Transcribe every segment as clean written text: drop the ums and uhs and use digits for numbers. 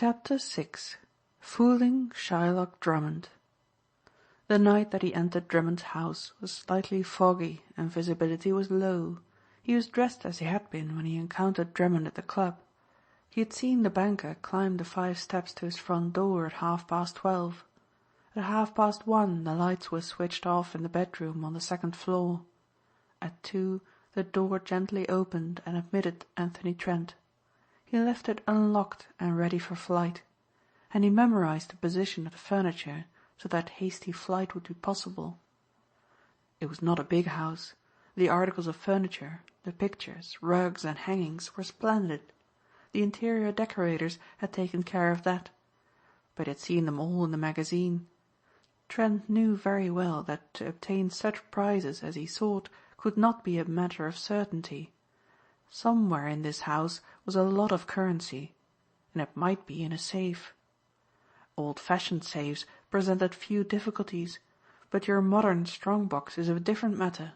Chapter 6. Fooling Shylock Drummond. The night that he entered Drummond's house was slightly foggy and visibility was low. He was dressed as he had been when he encountered Drummond at the club. He had seen the banker climb the 5 steps to his front door at 12:30. At 1:30 the lights were switched off in the bedroom on the 2nd floor. At 2 the door gently opened and admitted Anthony Trent. He left it unlocked and ready for flight, and he memorized the position of the furniture so that hasty flight would be possible. It was not a big house. The articles of furniture, the pictures, rugs and hangings were splendid. The interior decorators had taken care of that, but he had seen them all in the magazine. Trent knew very well that to obtain such prizes as he sought could not be a matter of certainty. Somewhere in this house was a lot of currency, and it might be in a safe. Old-fashioned safes presented few difficulties, but your modern strong-box is a different matter.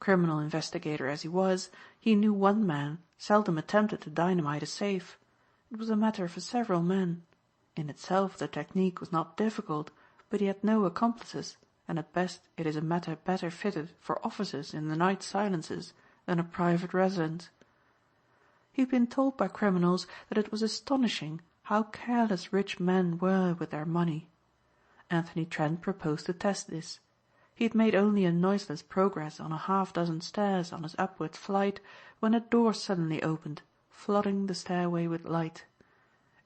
Criminal investigator as he was, he knew one man seldom attempted to dynamite a safe. It was a matter for several men. In itself the technique was not difficult, but he had no accomplices, and at best it is a matter better fitted for officers in the night silences than a private residence. He had been told by criminals that it was astonishing how careless rich men were with their money. Anthony Trent proposed to test this. He had made only a noiseless progress on a 6 stairs on his upward flight when a door suddenly opened, flooding the stairway with light.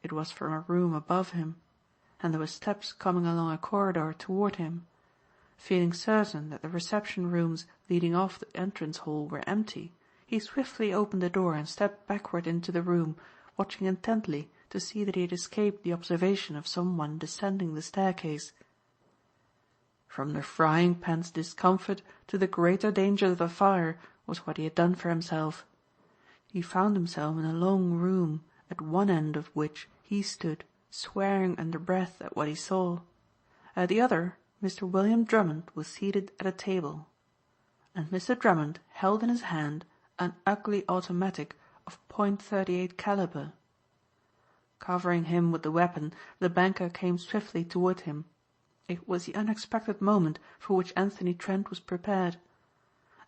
It was from a room above him, and there were steps coming along a corridor toward him. Feeling certain that the reception rooms leading off the entrance hall were empty, he swiftly opened the door and stepped backward into the room, watching intently to see that he had escaped the observation of someone descending the staircase. From the frying pan's discomfort to the greater danger of the fire was what he had done for himself. He found himself in a long room, at one end of which he stood, swearing under breath at what he saw. At the other, Mr. Wyndham Drummond was seated at a table, and Mr. Drummond held in his hand an ugly automatic of .38 caliber. Covering him with the weapon, the banker came swiftly toward him. It was the unexpected moment for which Anthony Trent was prepared.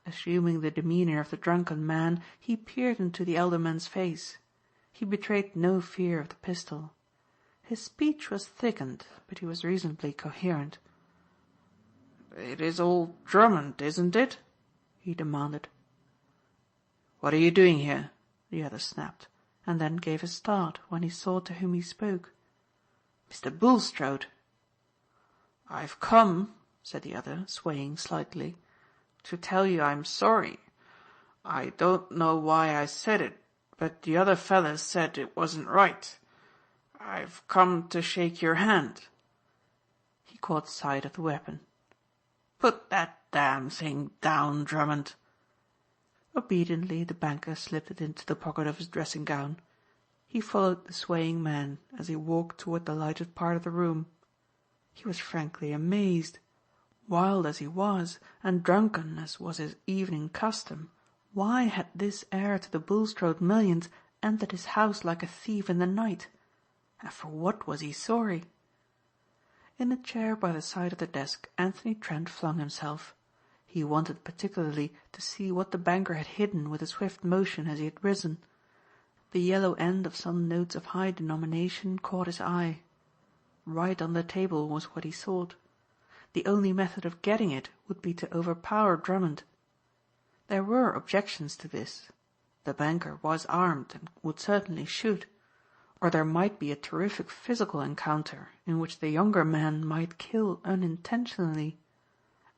Assuming the demeanor of the drunken man, he peered into the elder man's face. He betrayed no fear of the pistol. His speech was thickened, but he was reasonably coherent. "It is old Drummond, isn't it?" he demanded. "What are you doing here?" the other snapped, and then gave a start when he saw to whom he spoke. "Mr. Bulstrode." "I've come," said the other, swaying slightly, "to tell you I'm sorry. I don't know why I said it, but the other fellas said it wasn't right. I've come to shake your hand." He caught sight of the weapon. "Put that damn thing down, Drummond." Obediently the banker slipped it into the pocket of his dressing gown. He followed the swaying man as he walked toward the lighted part of the room. He was frankly amazed. Wild as he was, and drunken as was his evening custom, why had this heir to the Bulstrode millions entered his house like a thief in the night? And for what was he sorry? In a chair by the side of the desk Anthony Trent flung himself. He wanted particularly to see what the banker had hidden with a swift motion as he had risen. The yellow end of some notes of high denomination caught his eye. Right on the table was what he sought. The only method of getting it would be to overpower Drummond. There were objections to this. The banker was armed and would certainly shoot. Or there might be a terrific physical encounter in which the younger man might kill unintentionally,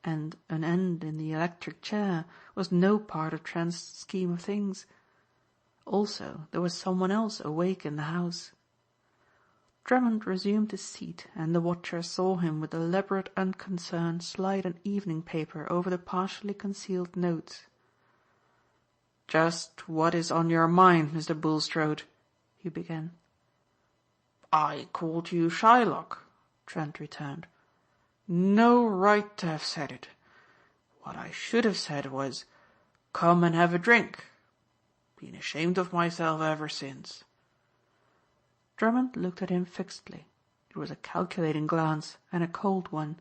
and an end in the electric chair was no part of Trent's scheme of things. Also, there was someone else awake in the house. Drummond resumed his seat, and the watcher saw him with elaborate unconcern slide an evening paper over the partially concealed notes. "Just what is on your mind, Mr. Bulstrode?" he began. "I called you Shylock," Trent returned. "No right to have said it. What I should have said was, 'Come and have a drink.' Been ashamed of myself ever since." Drummond looked at him fixedly. It was a calculating glance, and a cold one,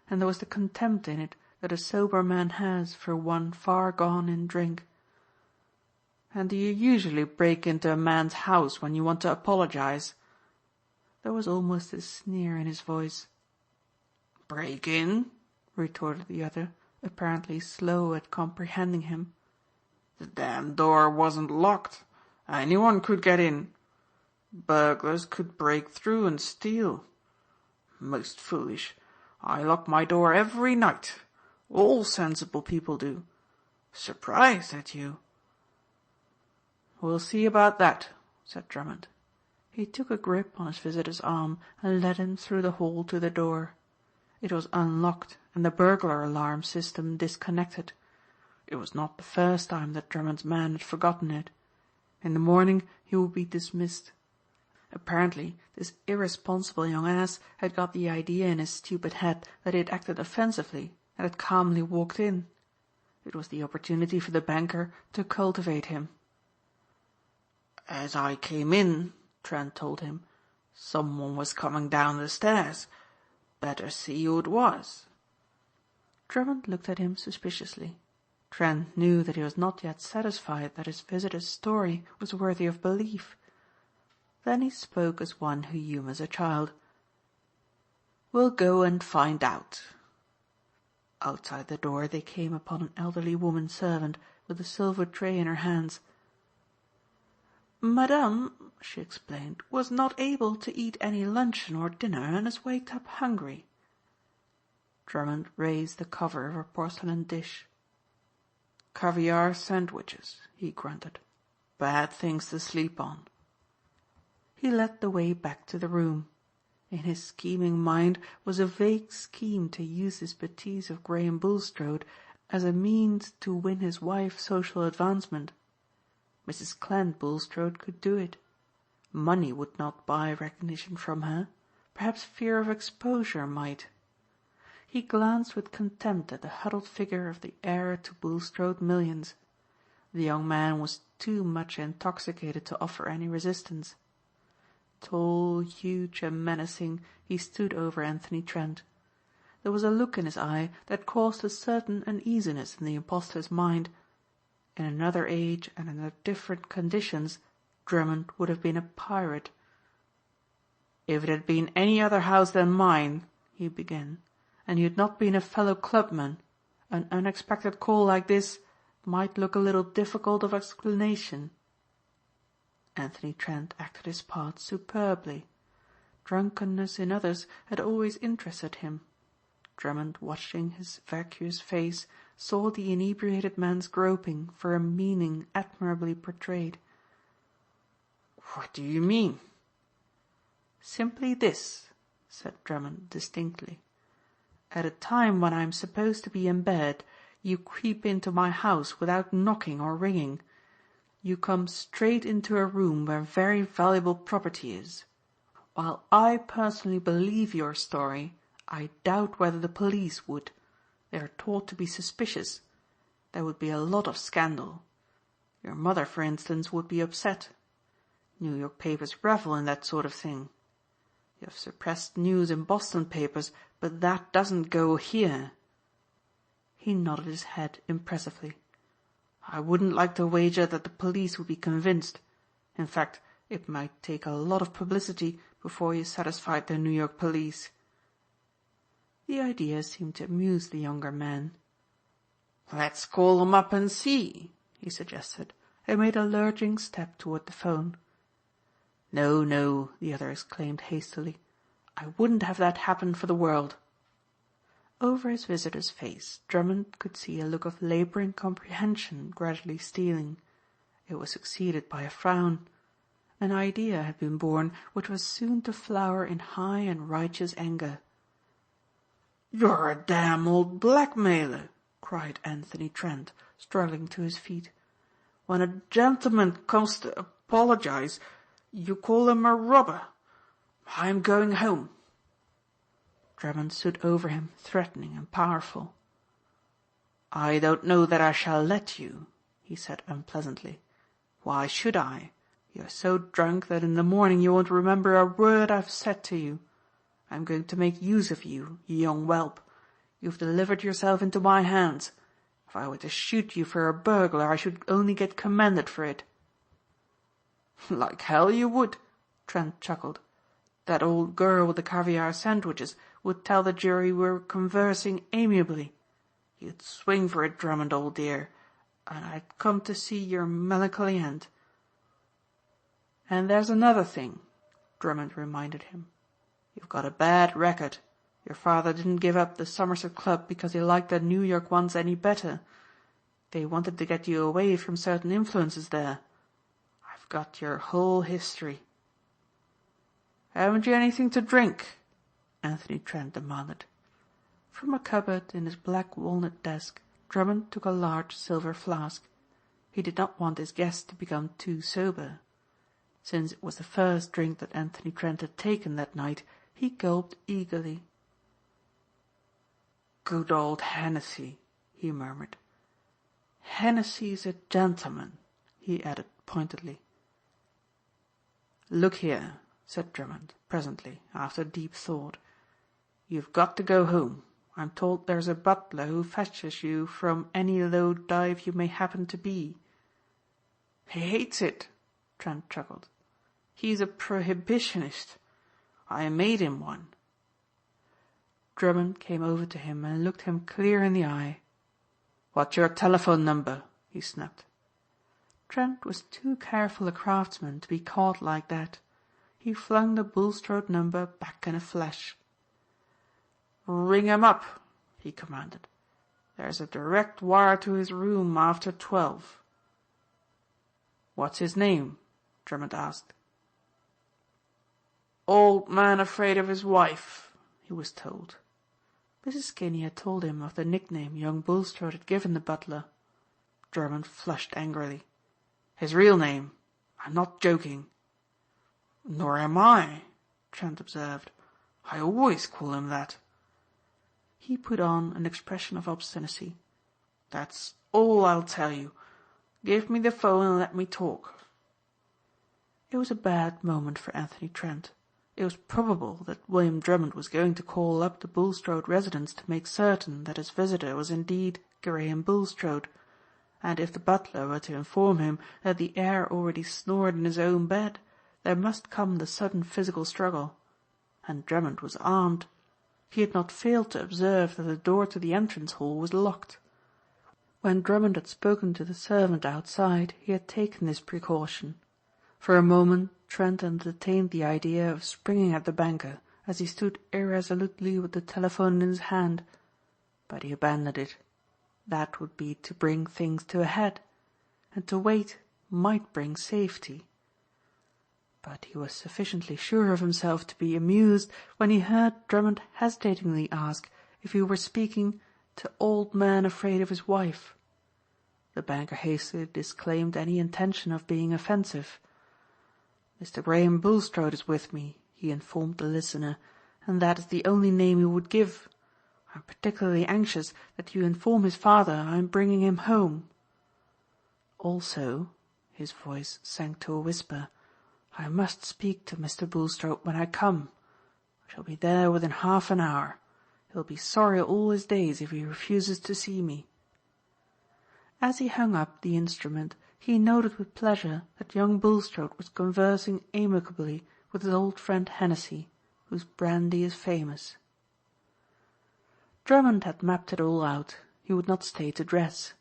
and there was the contempt in it that a sober man has for one far gone in drink. "And do you usually break into a man's house when you want to apologize?" There was almost a sneer in his voice. "Break in?" retorted the other, apparently slow at comprehending him. "The damn door wasn't locked. Anyone could get in. Burglars could break through and steal. Most foolish. I lock my door every night. All sensible people do. Surprised at you." "We'll see about that," said Drummond. He took a grip on his visitor's arm and led him through the hall to the door. It was unlocked and the burglar alarm system disconnected. It was not the first time that Drummond's man had forgotten it. In the morning he would be dismissed. Apparently this irresponsible young ass had got the idea in his stupid head that he had acted offensively and had calmly walked in. It was the opportunity for the banker to cultivate him. "As I came in," Trent told him, "someone was coming down the stairs. Better see who it was." Drummond looked at him suspiciously. Trent knew that he was not yet satisfied that his visitor's story was worthy of belief. Then he spoke as one who humors a child. "We'll go and find out." Outside the door they came upon an elderly woman servant with a silver tray in her hands. "Madame," she explained, "was not able to eat any luncheon or dinner and has waked up hungry." Drummond raised the cover of a porcelain dish. "Caviar sandwiches," he grunted. "Bad things to sleep on." He led the way back to the room. In his scheming mind was a vague scheme to use this bêtise of Graham Bulstrode as a means to win his wife social advancement. Mrs. Clent Bulstrode could do it. Money would not buy recognition from her. Perhaps fear of exposure might. He glanced with contempt at the huddled figure of the heir to Bulstrode millions. The young man was too much intoxicated to offer any resistance. Tall, huge and menacing, he stood over Anthony Trent. There was a look in his eye that caused a certain uneasiness in the impostor's mind. In another age and under different conditions, Drummond would have been a pirate. "If it had been any other house than mine," he began, "and you had not been a fellow clubman, an unexpected call like this might look a little difficult of explanation." Anthony Trent acted his part superbly. Drunkenness in others had always interested him. Drummond, watching his vacuous face, saw the inebriated man's groping for a meaning admirably portrayed. "What do you mean?" "Simply this," said Drummond distinctly. "At a time when I am supposed to be in bed, you creep into my house without knocking or ringing. You come straight into a room where very valuable property is. While I personally believe your story, I doubt whether the police would. They are taught to be suspicious. There would be a lot of scandal. Your mother, for instance, would be upset. New York papers revel in that sort of thing. You have suppressed news in Boston papers, but that doesn't go here." He nodded his head impressively. "I wouldn't like to wager that the police would be convinced. In fact, it might take a lot of publicity before you satisfied the New York police." The idea seemed to amuse the younger man. "Let's call them up and see," he suggested, and made a lurching step toward the phone. "No, no," the other exclaimed hastily. "I wouldn't have that happen for the world." Over his visitor's face Drummond could see a look of laboring comprehension gradually stealing. It was succeeded by a frown. An idea had been born which was soon to flower in high and righteous anger. "You're a damn old blackmailer," cried Anthony Trent, struggling to his feet. "When a gentleman comes to apologize, you call him a robber. I'm going home." Drummond stood over him, threatening and powerful. "I don't know that I shall let you," he said unpleasantly. "Why should I? You're so drunk that in the morning you won't remember a word I've said to you. I'm going to make use of you, you young whelp. You've delivered yourself into my hands. If I were to shoot you for a burglar, I should only get commended for it." "Like hell you would," Trent chuckled. "That old girl with the caviar sandwiches would tell the jury we were conversing amiably. You'd swing for it, Drummond, old dear, and I'd come to see your melancholy end." "And there's another thing," Drummond reminded him. "You've got a bad record. Your father didn't give up the Somerset Club because he liked the New York ones any better. They wanted to get you away from certain influences there. I've got your whole history." "Haven't you anything to drink?" Anthony Trent demanded. From a cupboard in his black walnut desk, Drummond took a large silver flask. He did not want his guest to become too sober. Since it was the first drink that Anthony Trent had taken that night, he gulped eagerly. "Good old Hennessy," he murmured. "Hennessy's a gentleman," he added pointedly. "Look here," said Drummond, presently, after deep thought. "You've got to go home. I'm told there's a butler who fetches you from any low dive you may happen to be." "He hates it," Trent chuckled. "He's a prohibitionist. I made him one." Drummond came over to him and looked him clear in the eye. "What's your telephone number?" he snapped. Trent was too careful a craftsman to be caught like that. He flung the Bulstrode number back in a flash. "Ring him up," he commanded. "There's a direct wire to his room after 12. "What's his name?" Drummond asked. "Old man afraid of his wife," he was told. Mrs. Kinney had told him of the nickname young Bulstrode had given the butler. Drummond flushed angrily. "His real name? I'm not joking." "Nor am I," Trent observed. "I always call him that." He put on an expression of obstinacy. "That's all I'll tell you. Give me the phone and let me talk." It was a bad moment for Anthony Trent. It was probable that William Drummond was going to call up the Bulstrode residence to make certain that his visitor was indeed Graham Bulstrode, and if the butler were to inform him that the heir already snored in his own bed, there must come the sudden physical struggle. And Drummond was armed. He had not failed to observe that the door to the entrance hall was locked. When Drummond had spoken to the servant outside, he had taken this precaution. For a moment Trent entertained the idea of springing at the banker as he stood irresolutely with the telephone in his hand. But he abandoned it. That would be to bring things to a head, and to wait might bring safety. But he was sufficiently sure of himself to be amused when he heard Drummond hesitatingly ask if he were speaking to old man afraid of his wife. The banker hastily disclaimed any intention of being offensive. "Mr. Graham Bulstrode is with me," he informed the listener, "and that is the only name he would give. I'm particularly anxious that you inform his father I'm bringing him home. Also," his voice sank to a whisper, "I must speak to Mr. Bulstrode when I come. I shall be there within half an hour. He'll be sorry all his days if he refuses to see me." As he hung up the instrument, he noted with pleasure that young Bulstrode was conversing amicably with his old friend Hennessy, whose brandy is famous. Drummond had mapped it all out. He would not stay to dress.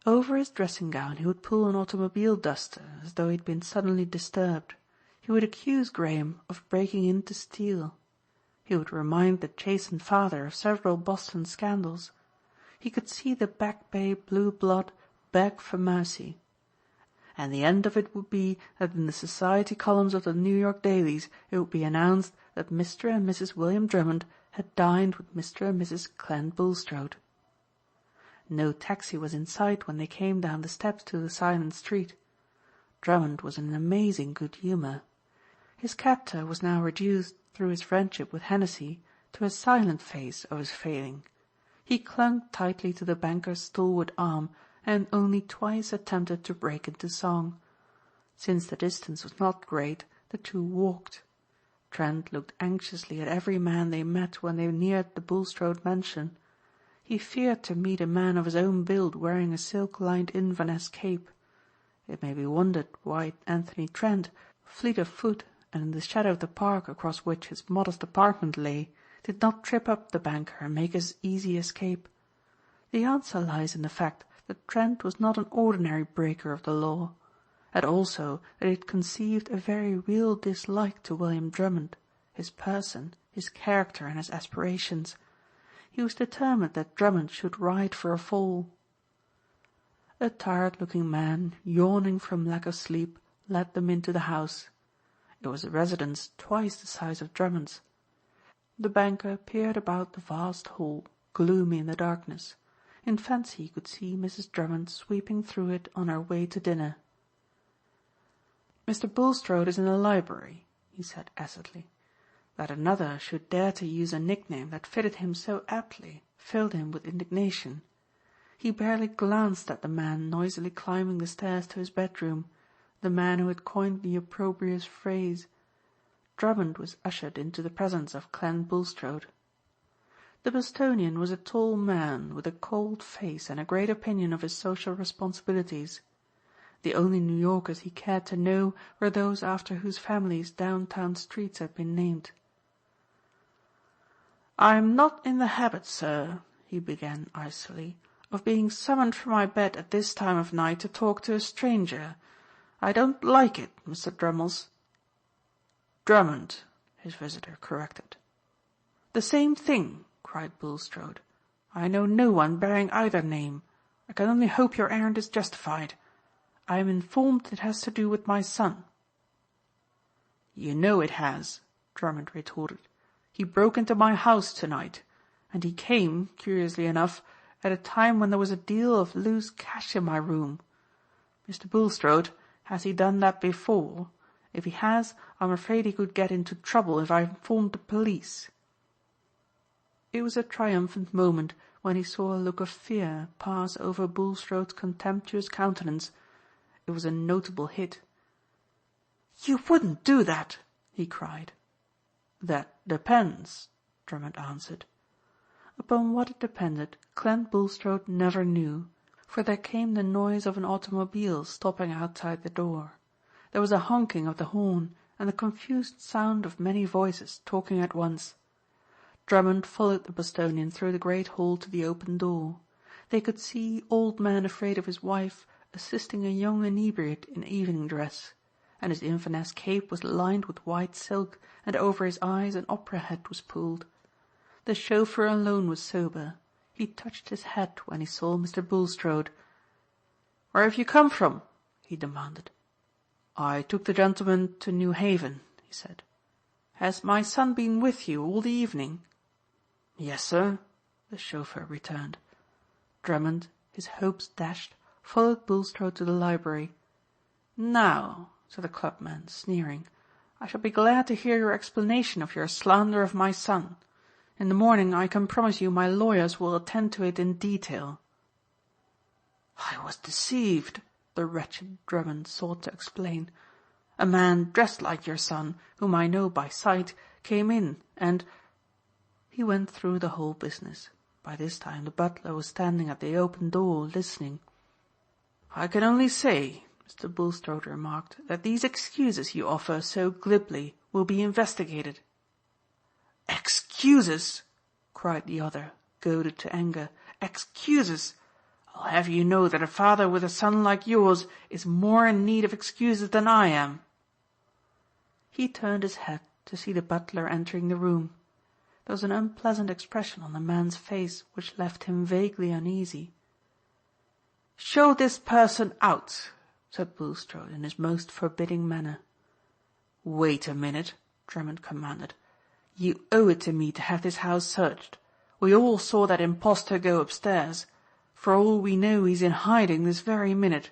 Over his dressing gown he would pull an automobile duster as though he had been suddenly disturbed. He would accuse Graham of breaking in to steal. He would remind the chastened father of several Boston scandals. He could see the Back Bay blue blood beg for mercy. And the end of it would be that in the society columns of the New York dailies it would be announced that Mr. and Mrs. William Drummond had dined with Mr. and Mrs. Clem Bulstrode. No taxi was in sight when they came down the steps to the silent street. Drummond was in an amazing good humor. His captor was now reduced, through his friendship with Hennessy, to a silent phase of his failing. He clung tightly to the banker's stalwart arm and only twice attempted to break into song. Since the distance was not great, the two walked. Trent looked anxiously at every man they met when they neared the Bulstrode mansion. He feared to meet a man of his own build wearing a silk-lined Inverness cape. It may be wondered why Anthony Trent, fleet of foot and in the shadow of the park across which his modest apartment lay, did not trip up the banker and make his easy escape. The answer lies in the fact that Trent was not an ordinary breaker of the law, and also that he had conceived a very real dislike to William Drummond, his person, his character and his aspirations. He was determined that Drummond should ride for a fall. A tired-looking man, yawning from lack of sleep, led them into the house. It was a residence twice the size of Drummond's. The banker peered about the vast hall, gloomy in the darkness. In fancy he could see Mrs. Drummond sweeping through it on her way to dinner. "Mr. Bulstrode is in the library," he said acidly. That another should dare to use a nickname that fitted him so aptly filled him with indignation. He barely glanced at the man noisily climbing the stairs to his bedroom, the man who had coined the opprobrious phrase. Drummond was ushered into the presence of Clem Bulstrode. The Bostonian was a tall man with a cold face and a great opinion of his social responsibilities. The only New Yorkers he cared to know were those after whose families downtown streets had been named. "I am not in the habit, sir," he began icily, "of being summoned from my bed at this time of night to talk to a stranger. I don't like it, Mr. Drummles." "Drummond," his visitor corrected. "The same thing," cried Bulstrode. "I know no one bearing either name. I can only hope your errand is justified. I am informed it has to do with my son." "You know it has," Drummond retorted. "He broke into my house tonight, and he came, curiously enough, at a time when there was a deal of loose cash in my room. Mr. Bulstrode, has he done that before? If he has, I'm afraid he could get into trouble if I informed the police." It was a triumphant moment when he saw a look of fear pass over Bulstrode's contemptuous countenance. It was a notable hit. "You wouldn't do that!" he cried. "That depends," Drummond answered. Upon what it depended Clem Bulstrode never knew, for there came the noise of an automobile stopping outside the door. There was a honking of the horn and the confused sound of many voices talking at once. Drummond followed the Bostonian through the great hall to the open door. They could see Old Man Afraid of His Wife assisting a young inebriate in evening dress, and his Inverness cape was lined with white silk, and over his eyes an opera hat was pulled. The chauffeur alone was sober. He touched his hat when he saw Mr. Bulstrode. "Where have you come from?" he demanded. "I took the gentleman to New Haven," he said. "Has my son been with you all the evening?" "Yes, sir," the chauffeur returned. Drummond, his hopes dashed, followed Bulstrode to the library. "Now," said the clubman, sneering, "I shall be glad to hear your explanation of your slander of my son. In the morning I can promise you my lawyers will attend to it in detail." "I was deceived," the wretched Drummond sought to explain. "A man dressed like your son, whom I know by sight, came in and—" He went through the whole business. By this time the butler was standing at the open door, listening. "I can only say," Mr. Bulstrode remarked, "that these excuses you offer so glibly will be investigated." "Excuses!" cried the other, goaded to anger. "Excuses! I'll have you know that a father with a son like yours is more in need of excuses than I am." He turned his head to see the butler entering the room. There was an unpleasant expression on the man's face which left him vaguely uneasy. "Show this person out," said Bulstrode in his most forbidding manner. "Wait a minute," Drummond commanded. "You owe it to me to have this house searched. We all saw that impostor go upstairs. For all we know he's in hiding this very minute."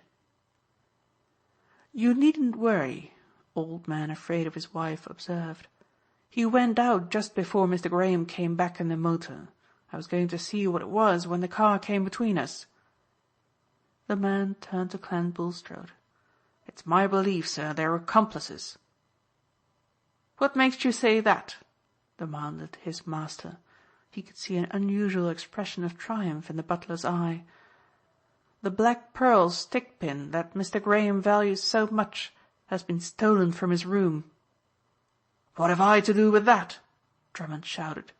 "You needn't worry," Old Man Afraid of His Wife observed. "He went out just before Mr. Graham came back in the motor. I was going to see what it was when the car came between us." The man turned to Clem Bulstrode. It's my belief, sir, they're accomplices." "What makes you say that?" demanded his master. He could see an unusual expression of triumph in the butler's eye. "The black pearl stick pin that Mr. Graham values so much has been stolen from his room." "What have I to do with that?" Drummond shouted.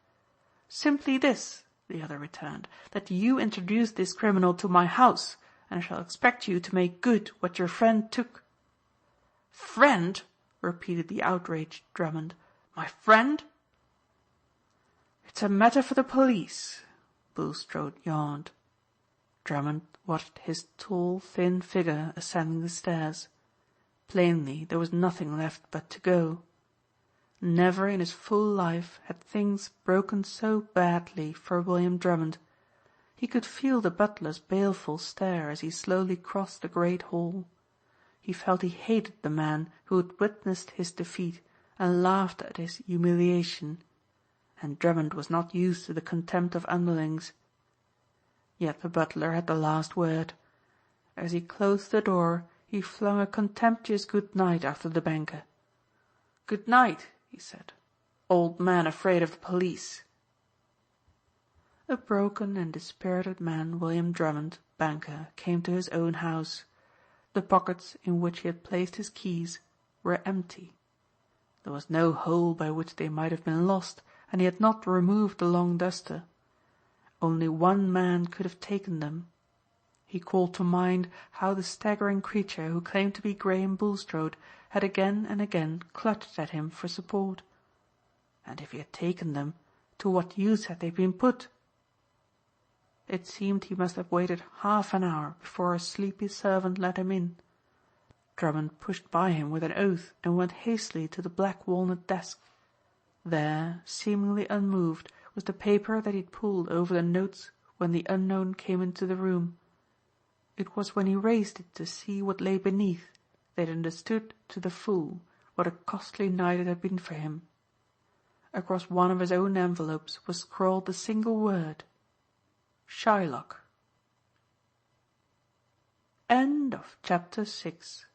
"Simply this," the other returned, "that you introduced this criminal to my house, and I shall expect you to make good what your friend took." "Friend?" repeated the outraged Drummond. "My friend?" "It's a matter for the police." Bulstrode yawned. Drummond watched his tall, thin figure ascending the stairs. Plainly there was nothing left but to go. Never in his full life had things broken so badly for William Drummond. He could feel the butler's baleful stare as he slowly crossed the great hall. He felt he hated the man who had witnessed his defeat and laughed at his humiliation. And Drummond was not used to the contempt of underlings. Yet the butler had the last word. As he closed the door he flung a contemptuous good night after the banker. "Good night," he said. "Old man afraid of the police." A broken and dispirited man, William Drummond, banker, came to his own house. The pockets in which he had placed his keys were empty. There was no hole by which they might have been lost, and he had not removed the long duster. Only one man could have taken them. He called to mind how the staggering creature who claimed to be Graham Bulstrode had again and again clutched at him for support. And if he had taken them, to what use had they been put? It seemed he must have waited half an hour before a sleepy servant let him in. Drummond pushed by him with an oath and went hastily to the black walnut desk. There, seemingly unmoved, was the paper that he had pulled over the notes when the unknown came into the room. It was when he raised it to see what lay beneath that he understood to the full what a costly night it had been for him. Across one of his own envelopes was scrawled the single word, Shylock. End of chapter 6.